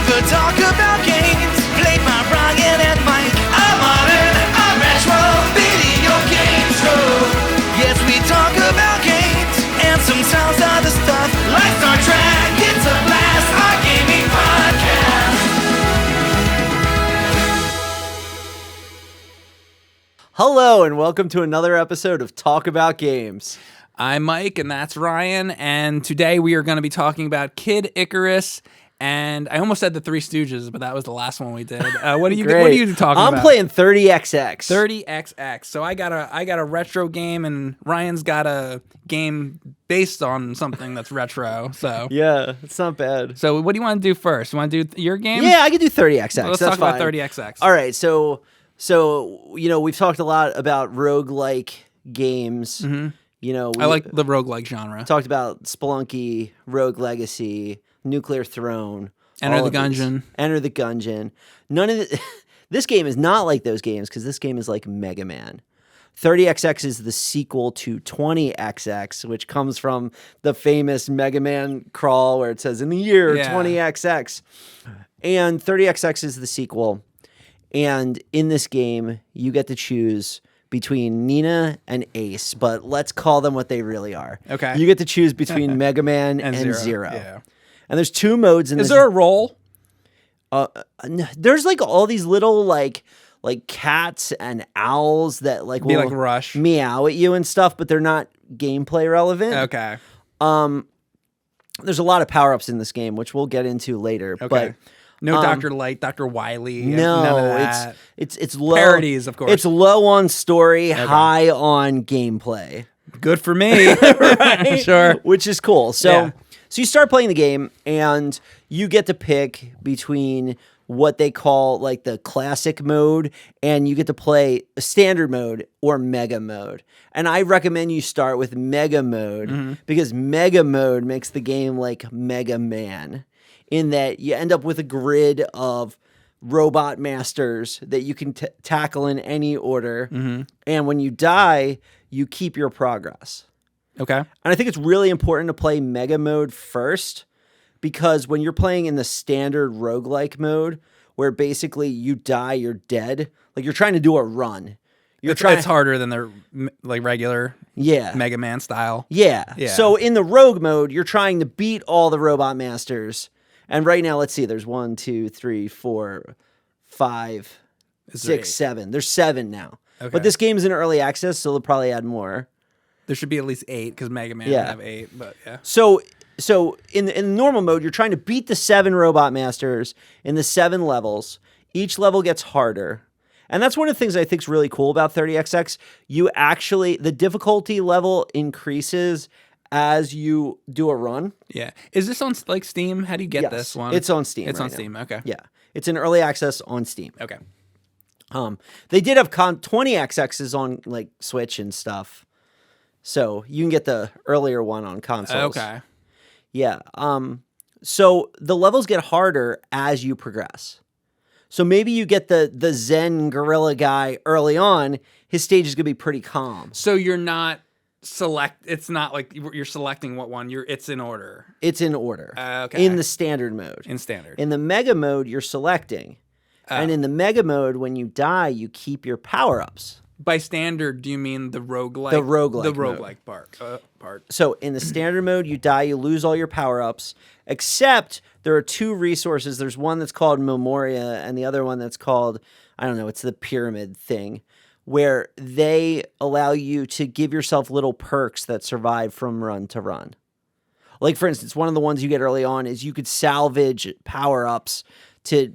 could talk about games played by Ryan and Mike. A modern, a retro video game show. Yes, we talk about games and sometimes other stuff like Star Trek. It's a blast, our gaming podcast. Hello and welcome to another episode of Talk About Games. I'm Mike and that's Ryan, and today we are going to be talking about Kid Icarus. And I almost said the Three Stooges, but that was the last one we did. What are you talking about? I'm playing 30XX. 30XX. So I got a retro game, and Ryan's got a game based on something that's retro. So yeah, it's not bad. So what do you want to do first? You want to do your game? Yeah, I can do 30XX. Well, let's talk about 30XX. All right, so we've talked a lot about roguelike games. Mm-hmm. I like the roguelike genre. Talked about Spelunky, Rogue Legacy, Nuclear Throne, Enter the Gungeon. Enter the Gungeon. None of this game is not like those games because this game is like Mega Man. 30XX is the sequel to 20XX, which comes from the famous Mega Man crawl where it says in the year 20XX. And 30XX is the sequel. And in this game, you get to choose between Nina and Ace, but let's call them what they really are. Okay. You get to choose between Mega Man and Zero. Yeah. And there's two modes in this. Is there a role? There's like all these little like cats and owls that like Be will like Rush. meow at you and stuff, but they're not gameplay relevant. Okay. There's a lot of power-ups in this game, which we'll get into later. Okay. But no Dr. Light, Dr. Wily. no, none of that. it's low Parodies, of course. It's low on story, high on gameplay. Good for me. Right? Sure. Which is cool. So Yeah. So you start playing the game, and you get to pick between what they call like the classic mode, and you get to play a standard mode or mega mode. And I recommend you start with mega mode because mega mode makes the game like Mega Man, in that you end up with a grid of robot masters that you can tackle in any order. And when you die, you keep your progress. Okay. And I think it's really important to play Mega Mode first, because when you're playing in the standard roguelike mode, where basically you die, you're dead, like you're trying to do a run. It's harder than the like regular Yeah. Mega Man style. Yeah. Yeah. So in the rogue mode, you're trying to beat all the robot masters. And right now, let's see, there's 1, 2, 3, 4, 5, Is there 6, 8? 7. There's 7 now. Okay. But this game's in early access, so they'll probably add more. There should be at least 8 because Mega Man would have 8, but yeah. So in normal mode, you're trying to beat the 7 robot masters in the 7 levels. Each level gets harder. And that's one of the things I think is really cool about 30XX. The difficulty level increases as you do a run. Yeah. Is this on like Steam? How do you get Yes, this one? it's on Steam It's right on now. Steam. Okay. Yeah. It's in early access on Steam. Okay. They did have 20XXs on like Switch and stuff. So you can get the earlier one on consoles. Okay. Yeah. So the levels get harder as you progress. So maybe you get the Zen gorilla guy early on. His stage is gonna be pretty calm. So you're not it's not like you're selecting what one it's in order. It's in order. Okay. In the standard mode. In standard. In the mega mode, you're selecting. And in the mega mode, when you die, you keep your power-ups. By standard, do you mean the roguelike? The roguelike The mode. roguelike part. So in the standard mode, you die, you lose all your power-ups, except there are 2 resources. There's one that's called Memoria, and the other one that's called, I don't know, it's the pyramid thing, where they allow you to give yourself little perks that survive from run to run. Like, for instance, one of the ones you get early on is you could salvage power-ups to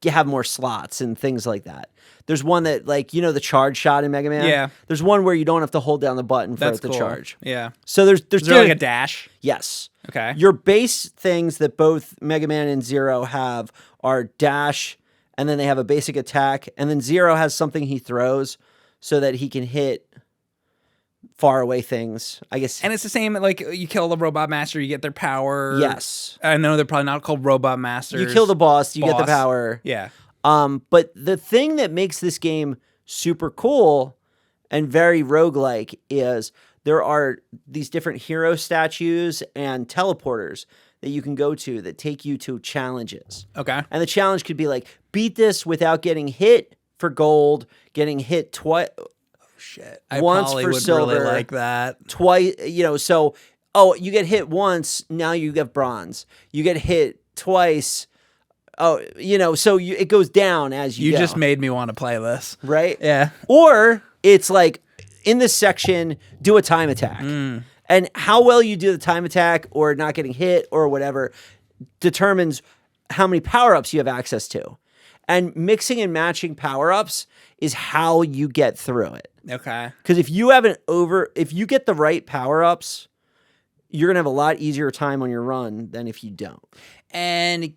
have more slots and things like that. There's one that, like, you know, the charge shot in Mega Man? Yeah. There's one where you don't have to hold down the button for That's it to cool. charge. Yeah. So there's Is there like a dash? Yes. Okay. Your base things that both Mega Man and Zero have are dash, and then they have a basic attack, and then Zero has something he throws so that he can hit far away things, I guess. And it's the same, like, you kill the robot master, you get their power. Yes. I know they're probably not called robot masters. You kill the boss, you get the power. Yeah. But the thing that makes this game super cool and very roguelike is there are these different hero statues and teleporters that you can go to that take you to challenges. Okay. And the challenge could be like, beat this without getting hit for gold, getting hit twice. Shit. I Once probably for would silver. really like that. Twice, so, you get hit once, now you get bronze. You get hit twice, it goes down as you You go. just made me want to play this. Right? Yeah. Or it's like, in this section, do a time attack. And how well you do the time attack or not getting hit or whatever determines how many power-ups you have access to. And mixing and matching power-ups is how you get through it. Okay. Because if you get the right power-ups, you're gonna have a lot easier time on your run than if you don't. And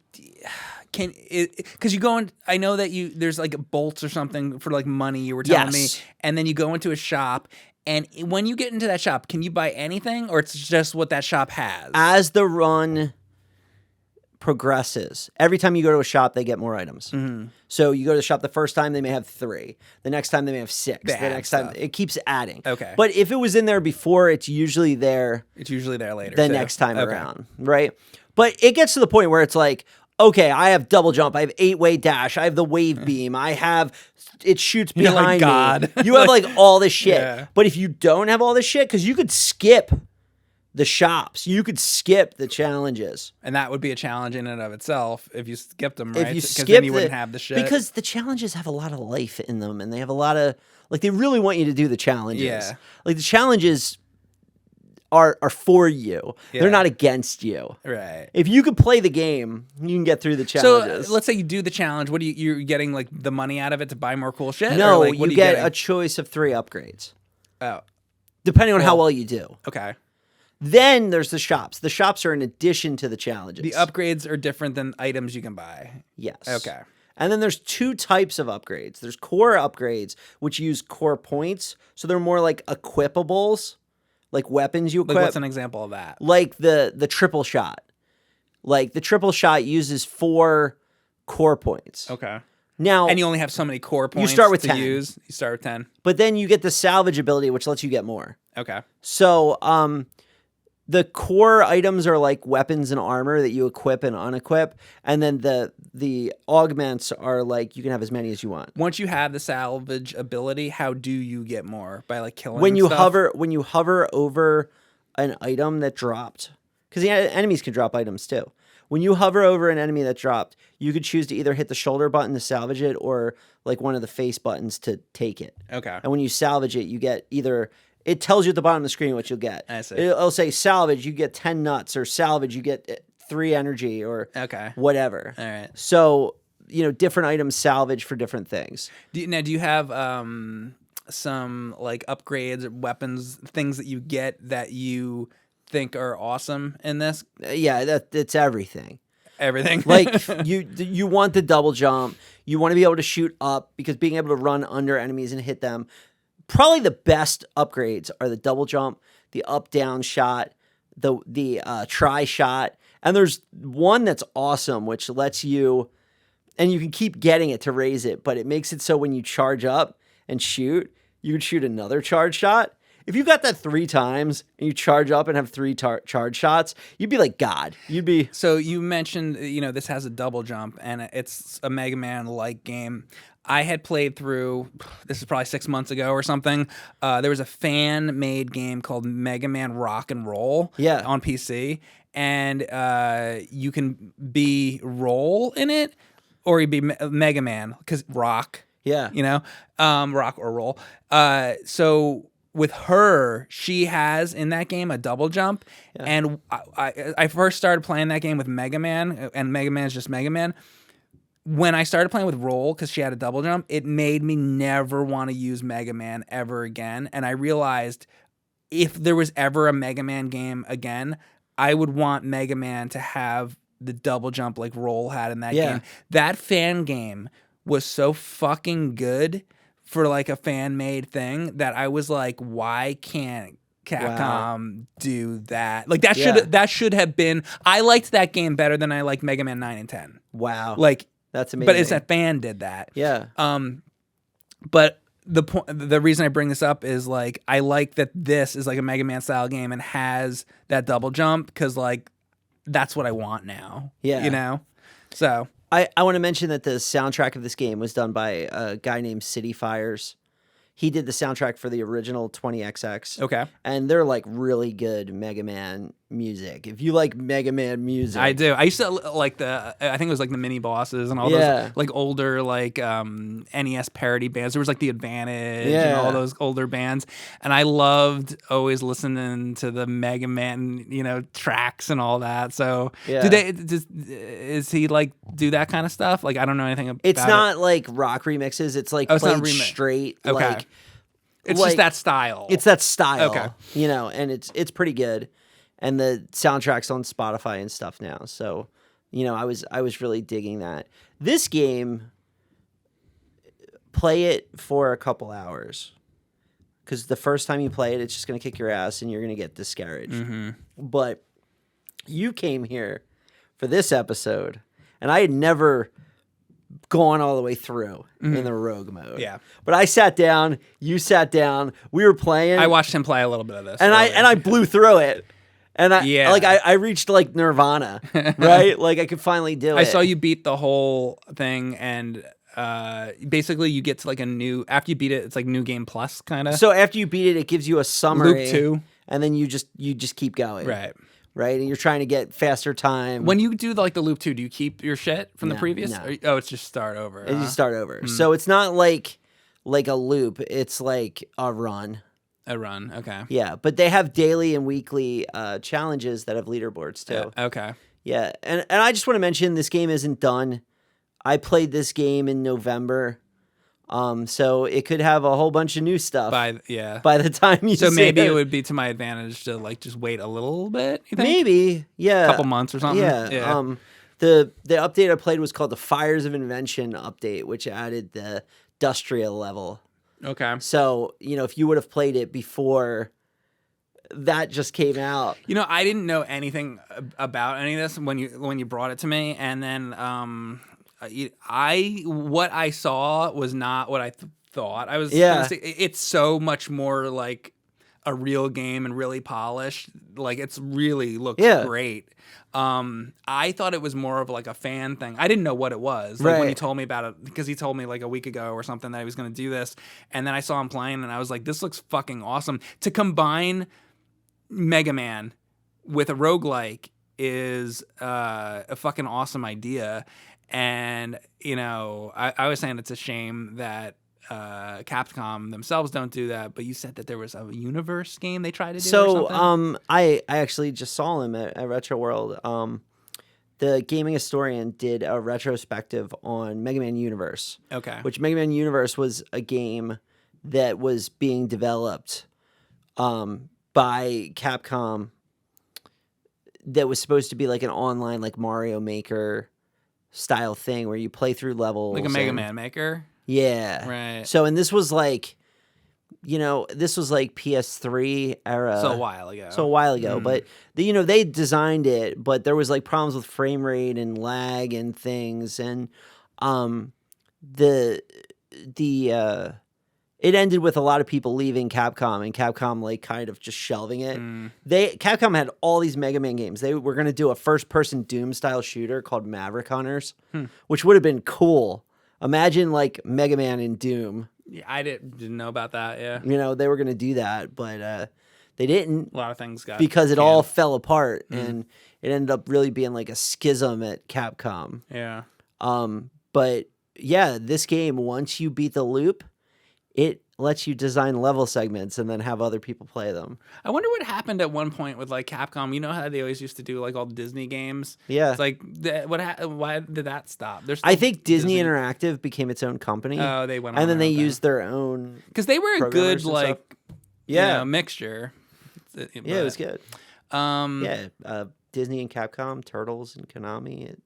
because you go in, I know that there's like bolts or something for like money you were telling me, Yes. and then you go into a shop, and when you get into that shop, can you buy anything, or it's just what that shop has? As the run progresses, every time you go to a shop, they get more items. So you go to the shop the first time, they may have 3. The next time, they may have 6. They The add next time, stuff. it keeps adding. Okay. But if it was in there before, it's usually there It's usually there later. the too. next time Okay. around, right? But it gets to the point where it's like, okay, I have double jump, I have 8-way dash, I have the wave beam, it shoots You're like behind God. me. You have like all this shit. Yeah. But if you don't have all this shit, because you could skip the shops, you could skip the challenges. And that would be a challenge in and of itself if you skipped them, right? If you 'Cause skip then you wouldn't have the shit. Because the challenges have a lot of life in them, and they have a lot of they really want you to do the challenges. Yeah. Like the challenges are for you. Yeah. They're not against you. Right. If you could play the game, you can get through the challenges. So let's say you do the challenge. What you're getting like the money out of it to buy more cool shit? no, or, like, what you are get getting? a choice of 3 upgrades, Oh, depending on how Well- well you do. okay. Then there's the shops. The shops are in addition to the challenges. The upgrades are different than items you can buy. Yes. Okay. And then there's 2 types of upgrades. There's core upgrades, which use core points. So they're more like equipables, like weapons you equip. Like what's an example of that? Like the triple shot. Like the triple shot uses 4 core points. Okay. Now, And you only have so many core points start with to 10. use. You start with 10. but then you get the salvage ability, which lets you get more. Okay. So, the core items are like weapons and armor that you equip and unequip, and then the augments are like you can have as many as you want. Once you have the salvage ability, how do you get more? By like killing When you stuff? hover over an item that dropped, because the enemies can drop items too. When you hover over an enemy that dropped, you could choose to either hit the shoulder button to salvage it or like one of the face buttons to take it. Okay. And when you salvage it, you get it tells you at the bottom of the screen what you'll get. I see. It'll say salvage, you get 10 nuts, or salvage, you get 3 energy, or Okay. whatever. All right. So, different items salvage for different things. Do you have some like upgrades, or weapons, things that you get that you think are awesome in this? Yeah, that's everything. Everything. Like you want the double jump. You want to be able to shoot up, because being able to run under enemies and hit them. Probably the best upgrades are the double jump, the up down shot, the try shot, and there's one that's awesome which lets you, and you can keep getting it to raise it, but it makes it so when you charge up and shoot, you would shoot another charge shot. If you got that 3 times and you charge up and have 3 charge shots, you'd be like God. You'd be So you mentioned, this has a double jump, and it's a Mega Man-like game. I had played through, this is probably 6 months ago or something. There was a fan-made game called Mega Man Rock and Roll on PC, and you can be Roll in it, or you be Mega Man, because Rock, Rock or Roll. So with her, she has in that game a double jump, and I first started playing that game with Mega Man, and Mega Man is just Mega Man. When I started playing with Roll, because she had a double jump, it made me never want to use Mega Man ever again. And I realized if there was ever a Mega Man game again, I would want Mega Man to have the double jump like Roll had in that game. That fan game was so fucking good for like a fan-made thing that I was like, why can't Capcom do that? Like that should have been. I liked that game better than I liked Mega Man 9 and 10. wow. Like, that's amazing. but it's a fan did that. Yeah. But the reason I bring this up is like I like that this is like a Mega Man style game and has that double jump, because like that's what I want now. Yeah. You know? So I want to mention that the soundtrack of this game was done by a guy named City Fires. He did the soundtrack for the original 20XX. okay. And they're like really good Mega Man music. If you like Mega Man music. I do. I used to like I think it was like the mini bosses and all Yeah. those like older like NES parody bands. There was like the Advantage and Yeah. all those older bands, and I loved always listening to the Mega Man, tracks and all that. So Yeah. is he like do that kind of stuff? Like I don't know anything about It's it. not like rock remixes. It's like it's not played remix. straight. Okay. Like, It's like- just that style. It's that style. Okay. And it's pretty good. And the soundtrack's on Spotify and stuff now. So, I was really digging that. This game, play it for a couple hours. Because the first time you play it, it's just going to kick your ass and you're going to get discouraged. Mm-hmm. But you came here for this episode, and I had never gone all the way through in the rogue mode. Yeah. But I sat down, you sat down, we were playing. I watched him play a little bit of this. and earlier. I blew through it. And Yeah. I reached like Nirvana, right? Like I could finally do it. I saw you beat the whole thing, and basically you get to like after you beat it, it's like new game plus kind of. So after you beat it, it gives you a summary. Loop 2. And then you just keep going. Right. Right? And you're trying to get faster time. When you do like the loop 2, do you keep your shit from the No, previous? no. Or- it's just start over. and huh? you start over. So it's not like a loop. It's like a run. A run. Okay. Yeah, but they have daily and weekly challenges that have leaderboards too. Okay. Yeah, and I just want to mention this game isn't done. I played this game in November, so it could have a whole bunch of new stuff by the time you. So see maybe it would be to my advantage to like just wait a little bit. You think? maybe yeah, a couple months or something. Yeah. The update I played was called the Fires of Invention update, which added the Dustria level. Okay. So if you would have played it before that just came out. I didn't know anything about any of this when you brought it to me, and then what I saw was not what I thought. I was gonna say, it's so much more like a real game and really polished. Like it's really looks great. I thought it was more of like a fan thing. I didn't know what it was. Like when he told me about it, because he told me like a week ago or something that he was going to do this, and then I saw him playing, and I was like, this looks fucking awesome. To combine Mega Man with a roguelike is a fucking awesome idea. And I was saying it's a shame that Capcom themselves don't do that, but you said that there was a universe game they tried to do. So, or something? I actually just saw him at Retro World. The gaming historian did a retrospective on Mega Man Universe. Okay. Which Mega Man Universe was a game that was being developed by Capcom that was supposed to be like an online like Mario Maker style thing where you play through levels. Like a Mega Man Maker? Yeah. Right. So, and this was like, this was like PS3 era. So a while ago. But they designed it, but there was like problems with frame rate and lag and things, and it ended with a lot of people leaving Capcom and Capcom like kind of just shelving it. Capcom had all these Mega Man games. They were going to do a first-person Doom style shooter called Maverick Hunters, which would have been cool. Imagine like Mega Man and Doom. Yeah, I didn't know about that. Yeah. They were going to do that, but they didn't. A lot of things got because it all fell apart, and it ended up really being like a schism at Capcom. Yeah. But yeah, this game, once you beat the loop, it lets you design level segments and then have other people play them. I wonder what happened at one point with like Capcom. You know how they always used to do like all the Disney games? Yeah. It's like why did that stop? I think Disney Interactive became its own company. Oh, they went on and then their they own thing. used their own because they were a good programmers and like stuff. mixture. Yeah, it was good. Yeah. Disney and Capcom, Turtles and Konami.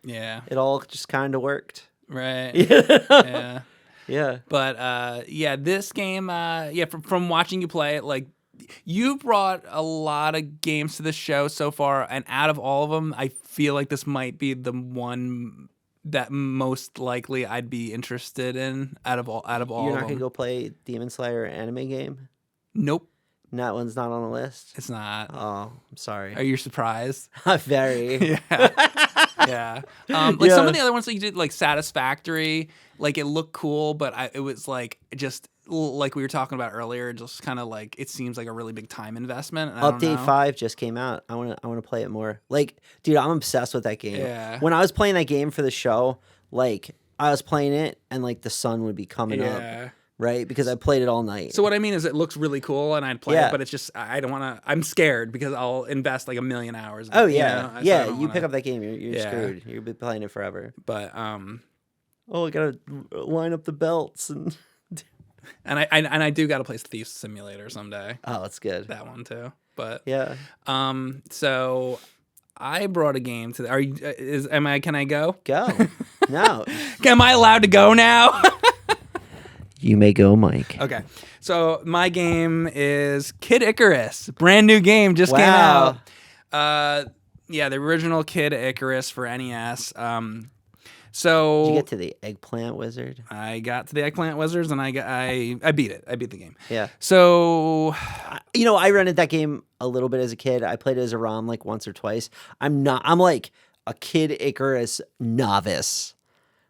Yeah. It all just kind of worked. Right. Yeah. Yeah. But this game, from watching you play it, like you brought a lot of games to the show so far, and out of all of them, I feel like this might be the one that most likely I'd be interested in out of all. You're not gonna go play Demon Slayer anime game? Nope. That one's not on the list. It's not. Oh, I'm sorry. Are you surprised? Very. Yeah. Like some of the other ones that you did, like Satisfactory, like it looked cool, but it was like just like we were talking about earlier, just kind of like it seems like a really big time investment. And I don't know. Update 5 just came out. I want to play it more. Like, dude, I'm obsessed with that game. Yeah. When I was playing that game for the show, like I was playing it and like the sun would be coming up, right? Because I played it all night. So what I mean is it looks really cool and I'd play Yeah. it, but it's just I don't want to. I'm scared because I'll invest like 1,000,000 hours. Oh you yeah, know? So I yeah. don't You wanna- pick up that game, you're Yeah. screwed. You'll be playing it forever. But Oh, I gotta line up the belts and. and I do got to play Thief Simulator someday. Oh, it's good. That one too. But Yeah. so I brought a game to. Can I go? Go. No. Am I allowed to go now? You may go, Mike. Okay. So my game is Kid Icarus. Brand new game just came Wow. out. Yeah, the original Kid Icarus for NES. So Did you get to the eggplant wizard? I got to the Eggplant Wizards and I beat it. I beat the game. Yeah. So You know, I rented that game a little bit as a kid. I played it as a ROM like once or twice. I'm like a Kid Icarus novice.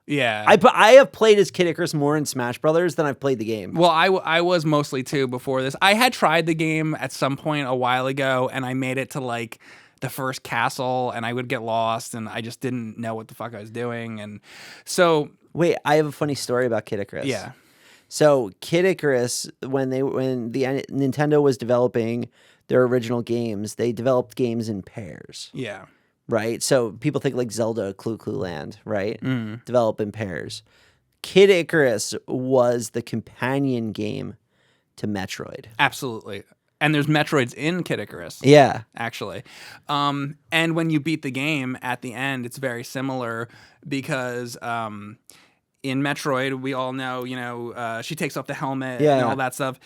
yeah. I have played as Kid Icarus more in Smash Brothers than I've played the game. Well, I was mostly too before this. I had tried the game at some point a while ago, and I made it to like the first castle, and I would get lost, and I just didn't know what the fuck I was doing, and so Wait, I have a funny story about Kid Icarus. yeah, So Kid Icarus, when Nintendo was developing their original games, they developed games in pairs. yeah, Right? So people think like Zelda, Clue Land, right? Develop in pairs. Kid Icarus was the companion game to Metroid. absolutely. And there's Metroids in Kid Icarus. Yeah. Actually. And when you beat the game at the end, it's very similar because in Metroid, we all know, she takes off the helmet and all that stuff.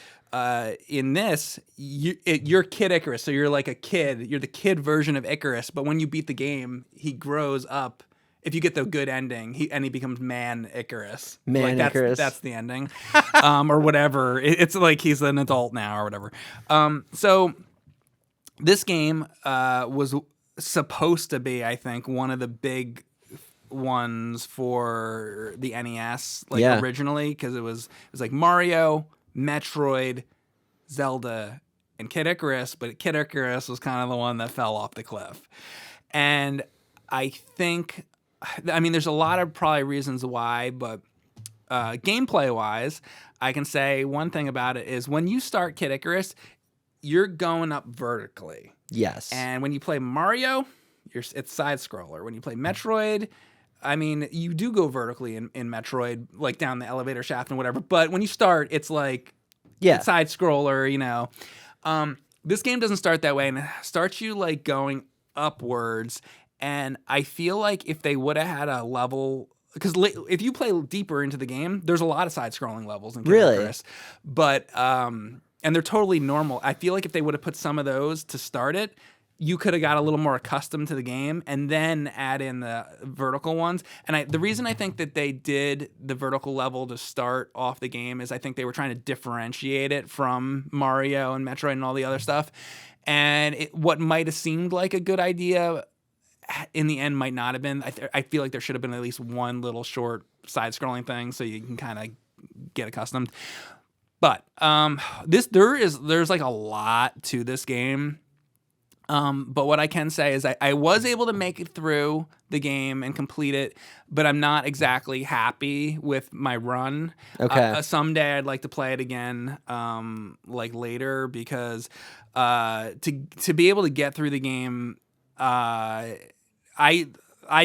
In this, you're Kid Icarus, so you're like a kid. You're the kid version of Icarus, but when you beat the game, he grows up. If you get the good ending, he becomes Man Icarus. Icarus. That's the ending, or whatever. It's like he's an adult now or whatever. So this game was supposed to be, I think, one of the big ones for the NES, originally, because it was like Mario, Metroid, Zelda, and Kid Icarus. But Kid Icarus was kind of the one that fell off the cliff, and I think. I mean, there's a lot of probably reasons why, but gameplay-wise, I can say one thing about it is when you start Kid Icarus, you're going up vertically. Yes. And when you play Mario, it's side-scroller. When you play Metroid, I mean, you do go vertically in Metroid, like down the elevator shaft and whatever, but when you start, it's like side-scroller, This game doesn't start that way, and it starts you like going upwards. And I feel like if they would have had a level, because if you play deeper into the game, there's a lot of side-scrolling levels in Kid Icarus. But and they're totally normal. I feel like if they would have put some of those to start it, you could have got a little more accustomed to the game and then add in the vertical ones. And the reason I think that they did the vertical level to start off the game is I think they were trying to differentiate it from Mario and Metroid and all the other stuff. And what might have seemed like a good idea in the end might not have been. I feel like there should have been at least one little short side-scrolling thing so you can kind of get accustomed. But there's like a lot to this game. But what I can say is I was able to make it through the game and complete it, but I'm not exactly happy with my run. Okay. Someday I'd like to play it again, like later, because to be able to get through the game, I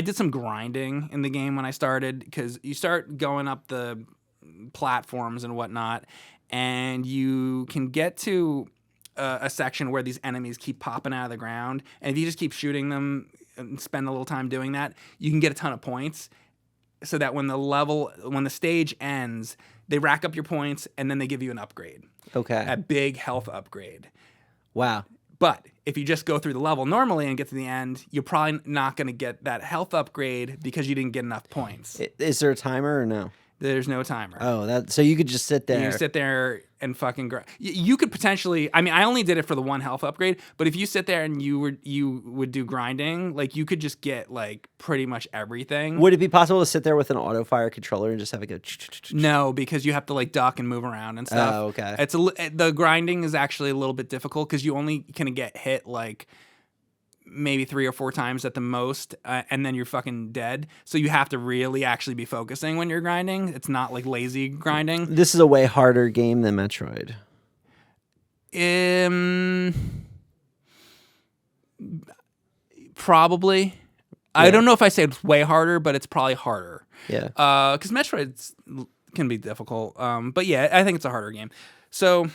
did some grinding in the game when I started, because you start going up the platforms and whatnot, and you can get to a section where these enemies keep popping out of the ground, and if you just keep shooting them and spend a little time doing that, you can get a ton of points, so that when the stage ends, they rack up your points, and then they give you an upgrade. Okay. A big health upgrade. Wow. But if you just go through the level normally and get to the end, you're probably not going to get that health upgrade because you didn't get enough points. Is there a timer or no? There's no timer. Oh, so you could just sit there. You sit there and fucking grind. You could potentially. I mean, I only did it for the 1 health upgrade, but if you sit there and you would do grinding, like you could just get like pretty much everything. Would it be possible to sit there with an auto fire controller and just have it go? No, because you have to like duck and move around and stuff. Oh, okay. The grinding is actually a little bit difficult because you only can get hit like maybe 3 or 4 times at the most, and then you're fucking dead. So you have to really actually be focusing when you're grinding. It's not like lazy grinding. This is a way harder game than Metroid. Probably. Yeah. I don't know if I say it's way harder, but it's probably harder. Yeah. Because Metroid can be difficult. But yeah, I think it's a harder game. So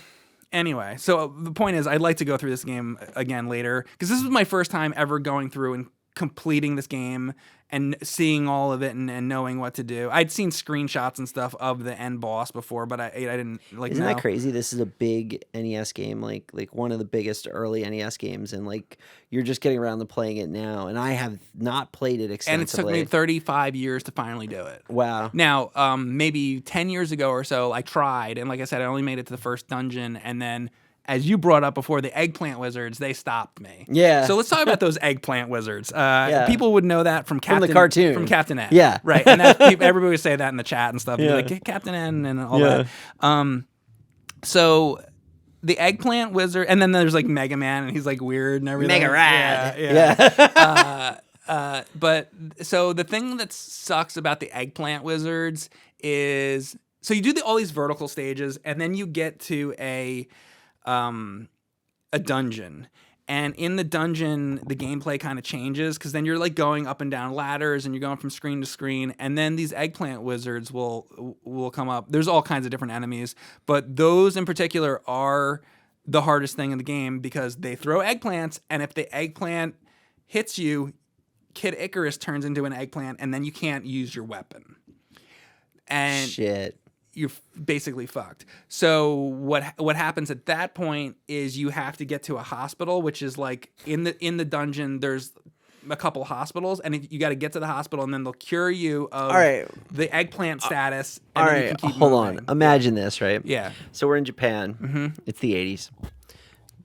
anyway, so the point is I'd like to go through this game again later because this was my first time ever going through and completing this game and seeing all of it and knowing what to do. I'd seen screenshots and stuff of the end boss before, but I didn't like. Isn't that crazy? This is a big NES game, like one of the biggest early NES games, and like you're just getting around to playing it now. And I have not played it extensively. And it took me 35 years to finally do it. Wow. Now, maybe 10 years ago or so, I tried, and like I said, I only made it to the first dungeon, and then, as you brought up before, the eggplant wizards, they stopped me. Yeah. So let's talk about those eggplant wizards. Yeah. People would know that from the cartoon. From Captain N. Yeah. Right. And everybody would say that in the chat and stuff. Yeah. Be like, Captain N and all that. So the eggplant wizard, and then there's like Mega Man, and he's like weird and everything. Mega Rad. Yeah. But so the thing that sucks about the eggplant wizards is, so you do all these vertical stages, and then you get to a dungeon, and in the dungeon the gameplay kind of changes because then you're like going up and down ladders and you're going from screen to screen, and then these eggplant wizards will come up. There's all kinds of different enemies, but those in particular are the hardest thing in the game because they throw eggplants, and if the eggplant hits you, Kid Icarus turns into an eggplant, and then you can't use your weapon. And shit. You're basically fucked. So what happens at that point is you have to get to a hospital, which is like in the dungeon. There's a couple hospitals, and you got to get to the hospital, and then they'll cure you of the eggplant status. And then you can keep hold moving. on. Imagine this, right? Yeah. So we're in Japan. Mm-hmm. It's the 80s.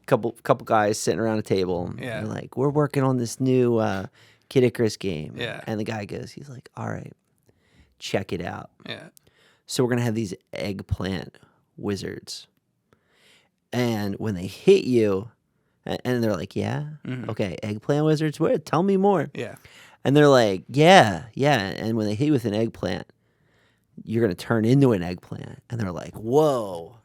Couple guys sitting around a table. Yeah. They're like, we're working on this new Kid Icarus game. Yeah. And the guy goes, he's like, all right, check it out. Yeah. So we're going to have these eggplant wizards. And when they hit you, and they're like, yeah, okay, eggplant wizards, what? Tell me more. Yeah. And they're like, yeah. And when they hit you with an eggplant, you're going to turn into an eggplant. And they're like, whoa.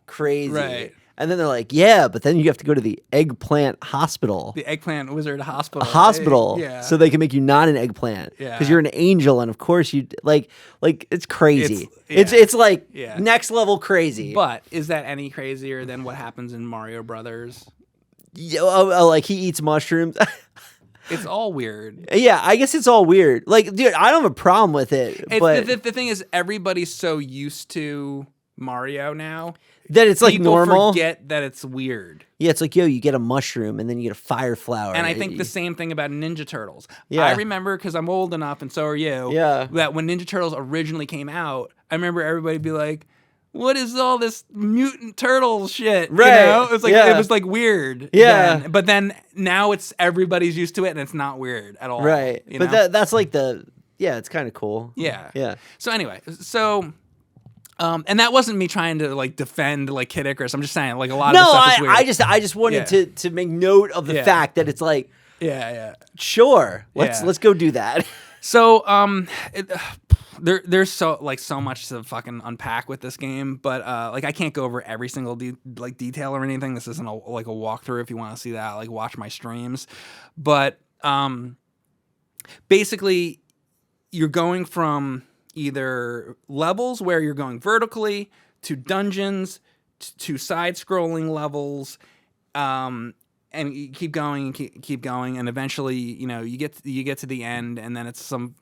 Crazy. Right. And then they're like, yeah, but then you have to go to the eggplant hospital. The eggplant wizard hospital. A hospital. Yeah. So they can make you not an eggplant. Yeah. Because you're an angel, and of course you like it's crazy. It's like next level crazy. But is that any crazier than what happens in Mario Brothers? Like he eats mushrooms. It's all weird. Yeah, I guess it's all weird. Like, dude, I don't have a problem with it. But the thing is, everybody's so used to Mario now that it's like people normal. Forget that it's weird. Yeah, it's like, yo, you get a mushroom and then you get a fire flower. And I think the same thing about Ninja Turtles. Yeah. I remember, because I'm old enough, and so are you, that when Ninja Turtles originally came out, I remember everybody be like, what is all this mutant turtle shit? Right. You know? It was like it was like weird. Yeah. Then. But then now everybody's used to it, and it's not weird at all. Right. You but know? that's like it's kind of cool. Yeah. Yeah. So anyway, and that wasn't me trying to like defend like Kid Icarus. I'm just saying like a lot of this stuff is weird. I just wanted to make note of the fact that it's like, sure, let's go do that. So there's so much to fucking unpack with this game, but like I can't go over every single detail or anything. This isn't a walkthrough. If you want to see that, like watch my streams. But basically, you're going from either levels where you're going vertically to dungeons to side-scrolling levels, and you keep going and keep going, and eventually, you get to the end, and then it's some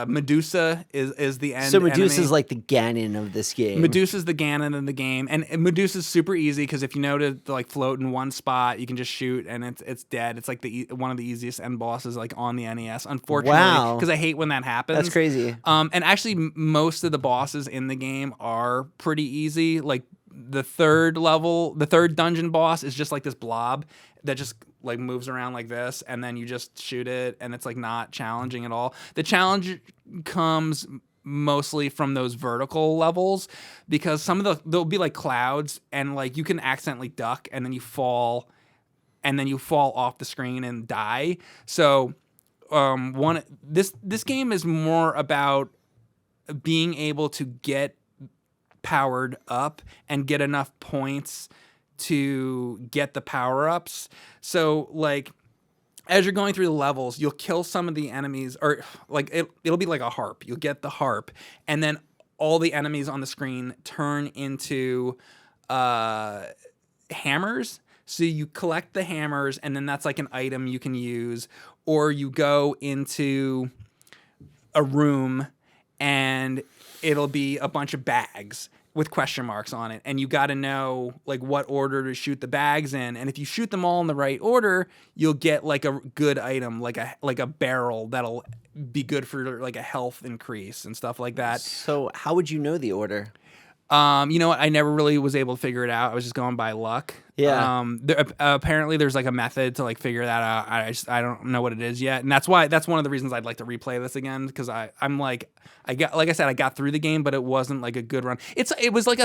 Medusa is the end. So Medusa's enemy. like the Ganon of this game. Medusa's the Ganon in the game, and Medusa's super easy because if you know to like float in one spot, you can just shoot and it's dead. It's like one of the easiest end bosses like on the NES. Unfortunately, because I hate when that happens. That's crazy. And actually, most of the bosses in the game are pretty easy. Like the third level, the third dungeon boss is just like this blob that just like moves around like this, and then you just shoot it, and it's like not challenging at all. The challenge comes mostly from those vertical levels, because there'll be like clouds, and like you can accidentally duck, and then you fall off the screen and die. So this game is more about being able to get powered up and get enough points to get the power-ups. So like as you're going through the levels, you'll kill some of the enemies, or like it'll be like a harp. You'll get the harp, and then all the enemies on the screen turn into hammers. So you collect the hammers, and then that's like an item you can use. Or you go into a room, and it'll be a bunch of bags with question marks on it, and you got to know like what order to shoot the bags in. And if you shoot them all in the right order, you'll get like a good item, like a barrel that'll be good for like a health increase and stuff like that. So how would you know the order? You know what? I never really was able to figure it out. I was just going by luck. Yeah. Apparently there's like a method to like figure that out. I don't know what it is yet. And that's one of the reasons I'd like to replay this again. Cause I got through the game, but it wasn't like a good run. It was like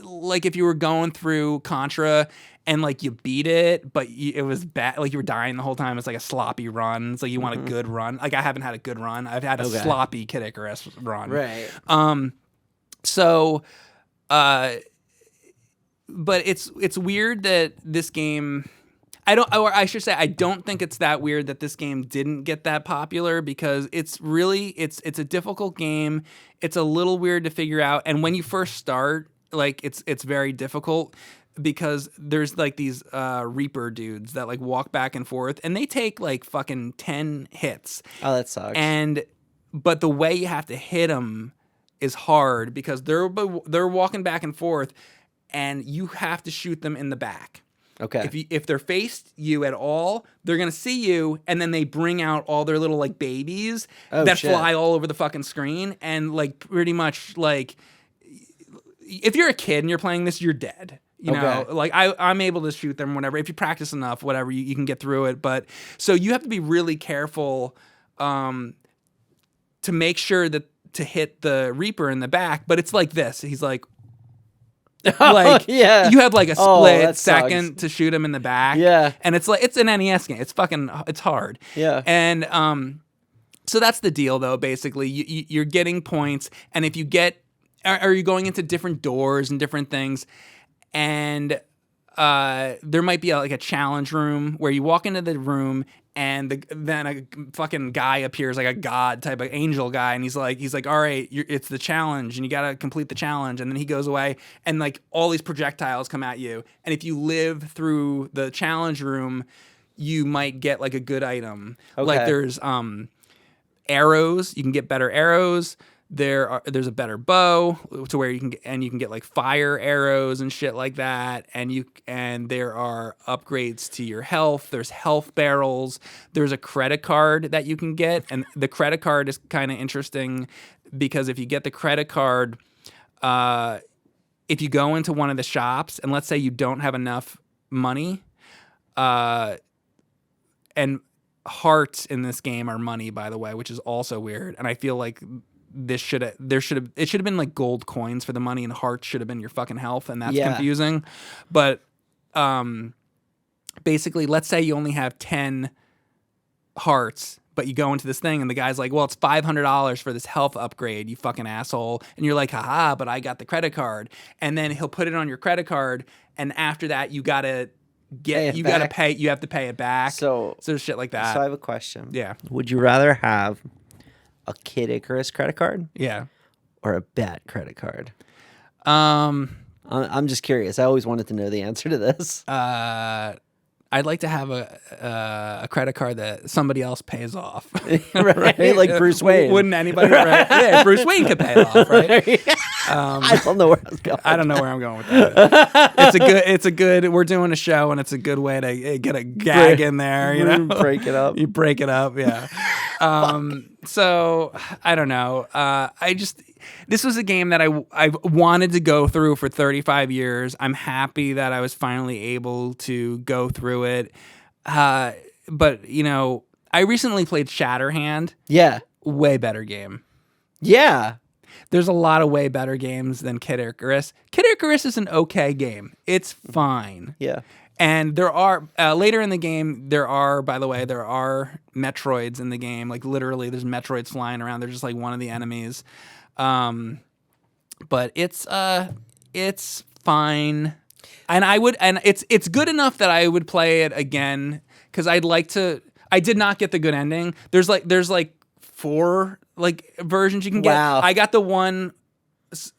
like if you were going through Contra and like you beat it, but it was bad. Like you were dying the whole time. It's like a sloppy run. So you want a good run. Like I haven't had a good run. I've had a sloppy Kid Icarus run. Right. But it's weird that this game, I should say I don't think it's that weird that this game didn't get that popular, because it's a difficult game. It's a little weird to figure out, and when you first start, like it's very difficult, because there's like these Reaper dudes that like walk back and forth, and they take like fucking 10 hits. Oh, that sucks. But the way you have to hit them is hard, because they're walking back and forth, and you have to shoot them in the back. Okay. If they're faced you at all, they're gonna see you, and then they bring out all their little like babies that fly all over the fucking screen, and like pretty much like if you're a kid and you're playing this, you're dead. You know, like I'm able to shoot them whenever. If you practice enough, whatever, you can get through it. But so you have to be really careful to make sure that to hit the Reaper in the back. But it's like this. He's like you have like a split second to shoot him in the back. Yeah. And it's like, it's an NES game. It's hard. Yeah. And so that's the deal though, basically. You're getting points, and if you are you going into different doors and different things, and there might be like a challenge room where you walk into the room, and then a fucking guy appears, like a god type of angel guy, and he's like, all right, it's the challenge, and you gotta complete the challenge, and then he goes away, and like all these projectiles come at you, and if you live through the challenge room, you might get like a good item. Okay. Like there's arrows, you can get better arrows. There's a better bow to where you can get like fire arrows and shit like that, and there are upgrades to your health. There's health barrels. There's a credit card that you can get, and the credit card is kind of interesting, because if you get the credit card, if you go into one of the shops and let's say you don't have enough money, and hearts in this game are money, by the way, which is also weird, and I feel like it should have been like gold coins for the money, and hearts should have been your fucking health, and that's confusing. But basically, let's say you only have 10 hearts, but you go into this thing, and the guy's like, well, it's $500 for this health upgrade, you fucking asshole. And you're like, haha, but I got the credit card. And then he'll put it on your credit card, and after that, you have to pay it back. So shit like that. So I have a question. Yeah. Would you rather have a Kid Icarus credit card? Yeah. Or a bat credit card? I'm just curious. I always wanted to know the answer to this. I'd like to have a credit card that somebody else pays off. Right? Like Bruce Wayne. Wouldn't anybody? Right? Yeah, Bruce Wayne could pay it off, right? I don't know where I was going. I don't know where I'm going with that. It's a good. We're doing a show, and it's a good way to get a gag in there. You know, break it up. You break it up. Yeah. So I don't know. This was a game that I wanted to go through for 35 years. I'm happy that I was finally able to go through it. But you know, I recently played Shatterhand. Yeah. Way better game. Yeah. There's a lot of way better games than Kid Icarus. Kid Icarus is an okay game. It's fine. Yeah. And there are, later in the game, there are Metroids in the game. Like, literally, there's Metroids flying around. They're just, like, one of the enemies. But it's fine. And it's good enough that I would play it again, because I did not get the good ending. There's 4, versions you can get. Wow. I got the one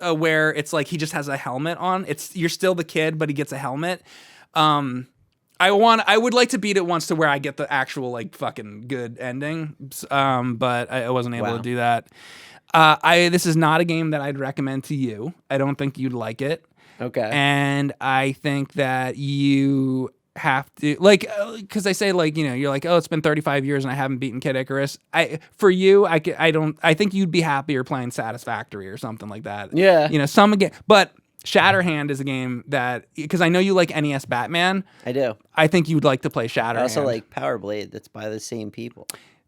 where it's, like, he just has a helmet on. You're still the kid, but he gets a helmet. I would like to beat it once to where I get the actual, like, fucking good ending. But I wasn't able to do that. This is not a game that I'd recommend to you. I don't think you'd like it. Okay. And I think that you have to, like, because I say, like, you know, you're like, oh, it's been 35 years and I haven't beaten Kid Icarus. I think you'd be happier playing Satisfactory or something like that. Yeah. You know, but Shatterhand is a game that, because I know you like NES Batman. I do. I think you'd like to play Shatterhand. I also like Power Blade. That's by the same people.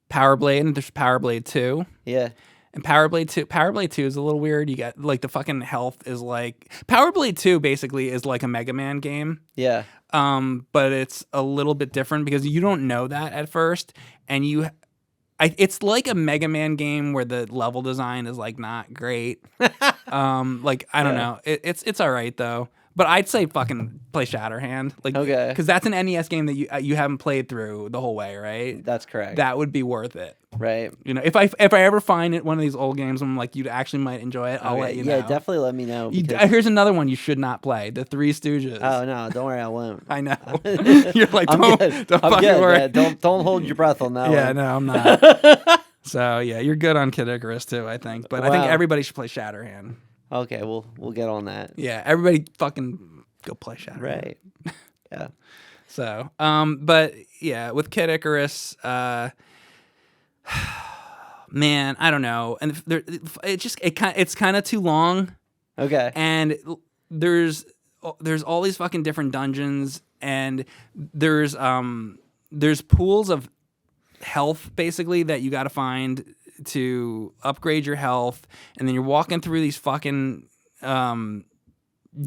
Power Blade, and there's Power Blade 2. Yeah. And Power Blade 2 is a little weird. You get, like, the fucking health is like, Power Blade 2 basically is like a Mega Man game. Yeah. But it's a little bit different because you don't know that at first, and it's like a Mega Man game where the level design is, like, not great. Like, I don't know. It's all right though. But I'd say fucking play Shatterhand. Like, okay. Because that's an NES game that you haven't played through the whole way, right? That's correct. That would be worth it. Right. You know, if I ever find one of these old games, I'm like, you actually might enjoy it. I'll let you know. Yeah, definitely let me know. Here's another one you should not play: The Three Stooges. Oh no, don't worry, I won't. I know. You're like, I'm don't good. fucking I'm good. worry. Yeah, don't hold your breath on that Yeah, one. no, I'm not. So yeah, you're good on Kid Icarus too, I think. But I think Wow. everybody should play Shatterhand. Okay, we'll get on that. Yeah, everybody fucking go play Shatterhand. Right. Yeah. So, but yeah, with Kid Icarus, man, I don't know, and it's kind of too long, Okay. and there's all these fucking different dungeons, and there's pools of health basically that you got to find to upgrade your health, and then you're walking through these fucking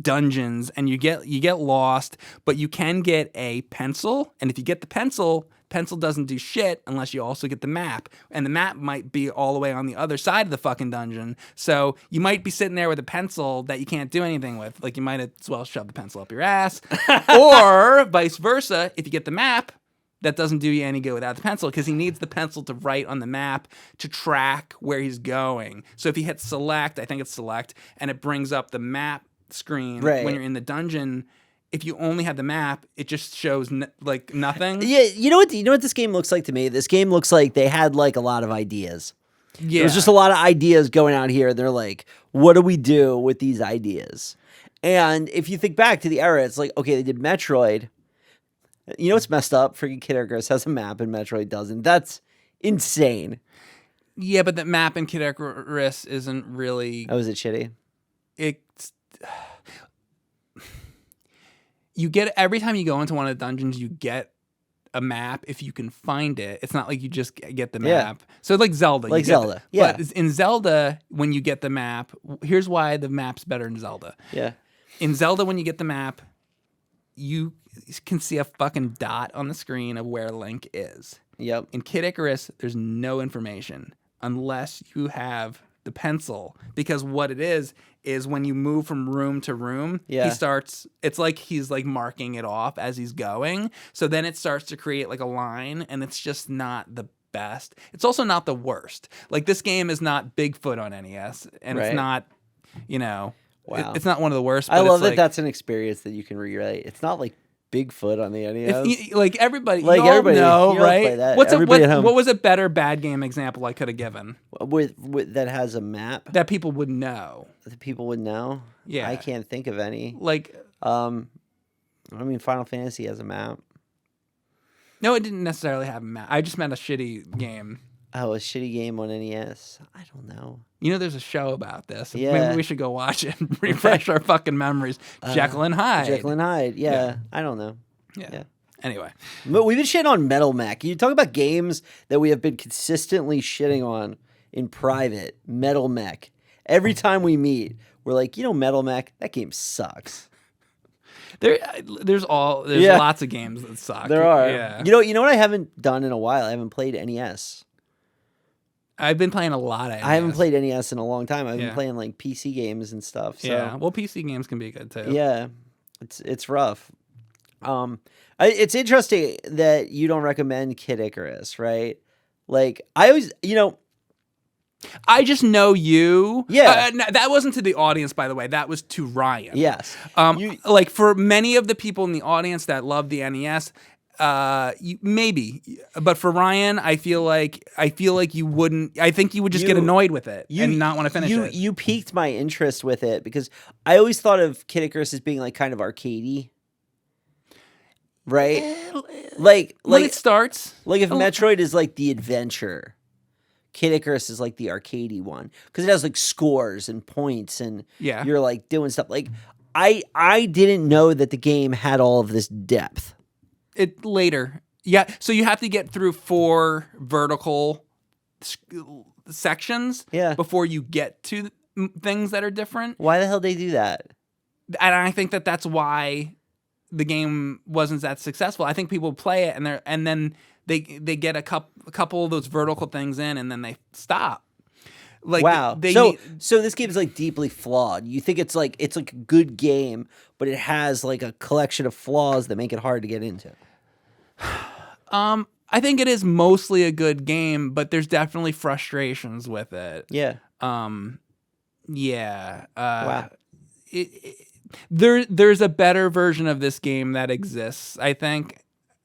dungeons, and you get lost, but you can get a pencil, and if you get the pencil doesn't do shit unless you also get the map, and the map might be all the way on the other side of the fucking dungeon, so you might be sitting there with a pencil that you can't do anything with, like you might as well shove the pencil up your ass, or vice versa, if you get the map, that doesn't do you any good without the pencil, because he needs the pencil to write on the map to track where he's going. So if you hit select, I think it's select, and it brings up the map screen when you're in the dungeon. If you only have the map, it just shows like nothing. Yeah, you know what this game looks like to me? This game looks like they had like a lot of ideas. Yeah. There's just a lot of ideas going out here. They're like, what do we do with these ideas? And if you think back to the era, it's like, okay, they did Metroid. You know what's messed up? Freaking Kid Icarus has a map and Metroid doesn't. That's insane. Yeah, but the map in Kid Icarus isn't really... Oh, is it shitty? It's... You get... Every time you go into one of the dungeons, you get a map if you can find it. It's not like you just get the map. Yeah. So it's like Zelda. Like Zelda, yeah. But in Zelda, when you get the map... Here's why the map's better in Zelda. Yeah. In Zelda, when you get the map, you can see a fucking dot on the screen of where Link is. Yep. In Kid Icarus, there's no information unless you have the pencil, because what it is when you move from room to room, it's like he's like marking it off as he's going. So then it starts to create like a line, and it's just not the best. It's also not the worst. Like, this game is not Bigfoot on NES, and it's not, you know, it's not one of the worst. But I love that like, that's an experience that you can relate. It's not like Bigfoot on the NES. Like everybody, like everybody know, right? Play that. What was a better bad game example I could have given with that has a map that people would know? That people would know. Yeah, I can't think of any. Like, I mean, Final Fantasy has a map. No, it didn't necessarily have a map. I just meant a shitty game. Oh, a shitty game on NES. I don't know. You know, there's a show about this. Yeah. Maybe we should go watch it and refresh our fucking memories. Jekyll and Hyde. Jekyll and Hyde. Yeah. Yeah. I don't know. Yeah. Anyway. But we've been shitting on Metal Mech. You talk about games that we have been consistently shitting on in private. Metal Mech. Every time we meet, we're like, Metal Mech, that game sucks. There's lots of games that suck. There are. Yeah. You know what I haven't done in a while? I haven't played NES. I've been playing a lot of NES. I haven't played NES in a long time. I've been Yeah. playing like PC games and stuff. So. Yeah. Well, PC games can be good too. Yeah. It's rough. It's interesting that you don't recommend Kid Icarus, right? Like I always, I just know you. Yeah. That wasn't to the audience, by the way. That was to Ryan. Yes. Like for many of the people in the audience that love the NES, maybe, but for Ryan, I feel like you wouldn't. I think you would just get annoyed with it and not want to finish it. You piqued my interest with it because I always thought of Kid Icarus as being like kind of arcadey, right? Like when it starts, like if Metroid is like the adventure, Kid Icarus is like the arcadey one because it has like scores and points and you're like doing stuff. Like I didn't know that the game had all of this depth. It later, yeah. So you have to get through 4 vertical sections, before you get to things that are different. Why the hell did they do that? And I think that's why the game wasn't that successful. I think people play it and then they get a couple of those vertical things in, and then they stop. Like wow. So this game is like deeply flawed. You think it's like a good game, but it has like a collection of flaws that make it hard to get into. I think it is mostly a good game, but there's definitely frustrations with it. Yeah. Yeah. Wow. There's a better version of this game that exists, I think.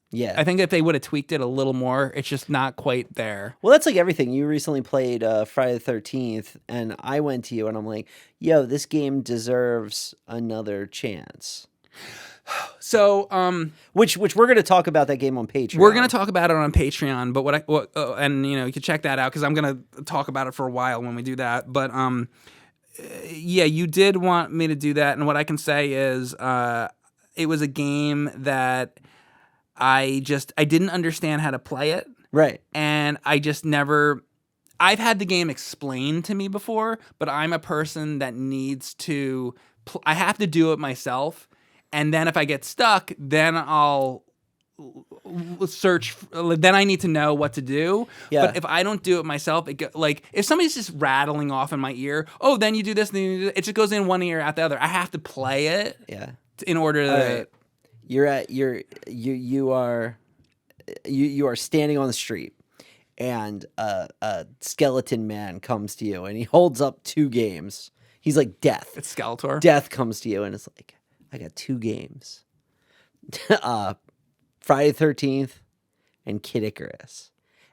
Yeah. I think if they would have tweaked it a little more, it's just not quite there. Well, that's like everything. You recently played Friday the 13th, and I went to you, and I'm like, yo, this game deserves another chance. So, which we're going to talk about that game on Patreon. We're going to talk about it on Patreon, but you can check that out because I'm going to talk about it for a while when we do that. But yeah, you did want me to do that, and what I can say is it was a game that I didn't understand how to play it. Right. And I just never... I've had the game explained to me before, but I'm a person that needs to... I have to do it myself, and then if I get stuck, then I'll search... Then I need to know what to do. Yeah. But if I don't do it myself, like if somebody's just rattling off in my ear, oh, then you do this, then you do that, it just goes in one ear, out the other. I have to play it in order to... You are standing on the street, and a skeleton man comes to you, and he holds up 2 games. He's like Death. It's Skeletor. Death comes to you, and it's like, I got 2 games. Friday the 13th and Kid Icarus,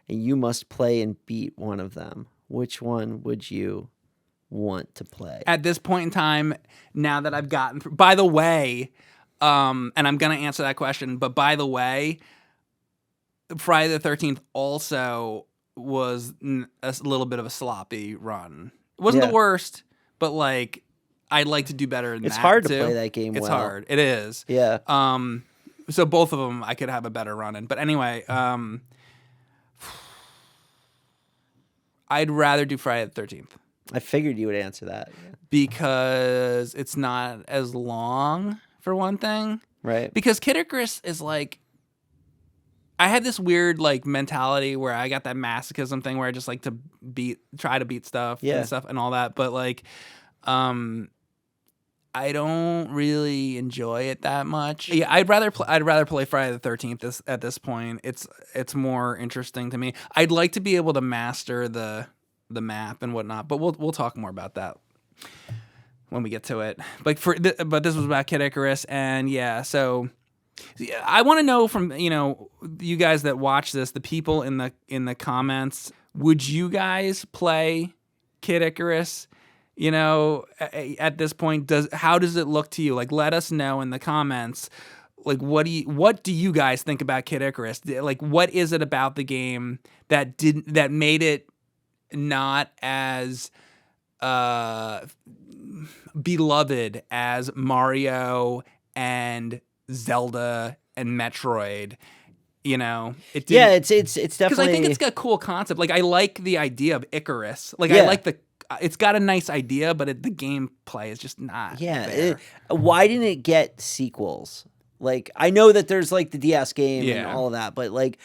and you must play and beat one of them. Which one would you want to play? At this point in time, now that I've gotten through... By the way... and I'm going to answer that question. But by the way, Friday the 13th also was a little bit of a sloppy run. It wasn't the worst, but like I'd like to do better than it's that. It's hard to too. play that game It's well. hard. It is. Yeah. So both of them I could have a better run in. But anyway, I'd rather do Friday the 13th. I figured you would answer that. Because it's not as long... For one thing, right? Because Kid Icarus is like, I had this weird like mentality where I got that masochism thing where I just like to try to beat stuff and stuff and all that. But like, I don't really enjoy it that much. Yeah, I'd rather play Friday the 13th at this point. It's more interesting to me. I'd like to be able to master the map and whatnot, but we'll talk more about that when we get to it. But this was about Kid Icarus, and so I want to know from you guys that watch this, the people in the comments, would you guys play Kid Icarus? At this point, how does it look to you? Like, let us know in the comments. like what do you guys think about Kid Icarus? Like, what is it about the game that made it not as beloved as Mario and Zelda and Metroid? You know, it's definitely, because I think it's got a cool concept. Like, I like the idea of Icarus. Like, Yeah. I like it's got a nice idea, but the gameplay is just not. there. Why didn't it get sequels? Like, I know that there's like the DS game and Yeah. all of that, but like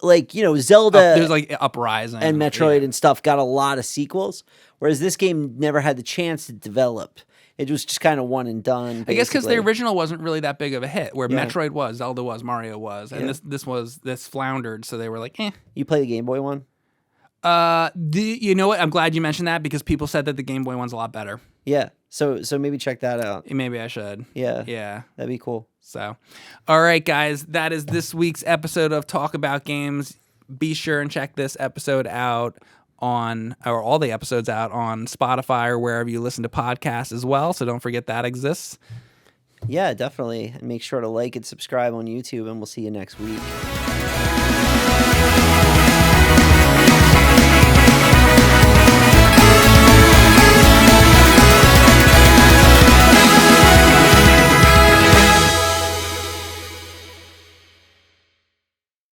Zelda, There's like Uprising and Metroid yeah. and stuff got a lot of sequels, whereas this game never had the chance to develop. It was just kind of one and done. I guess because the basically. original wasn't really that big of a hit, where Yeah. Metroid was, Zelda was, Mario was, and Yeah. this floundered, so they were like, eh. You play the Game Boy one? You know what? I'm glad you mentioned that because people said that the Game Boy one's a lot better. Yeah. So maybe check that out. Maybe I should. Yeah. Yeah. That'd be cool. So, all right, guys, that is this week's episode of Talk About Games. Be sure and check this episode out or all the episodes out on Spotify or wherever you listen to podcasts as well. So don't forget that exists. Yeah, definitely. And make sure to like and subscribe on YouTube, and we'll see you next week.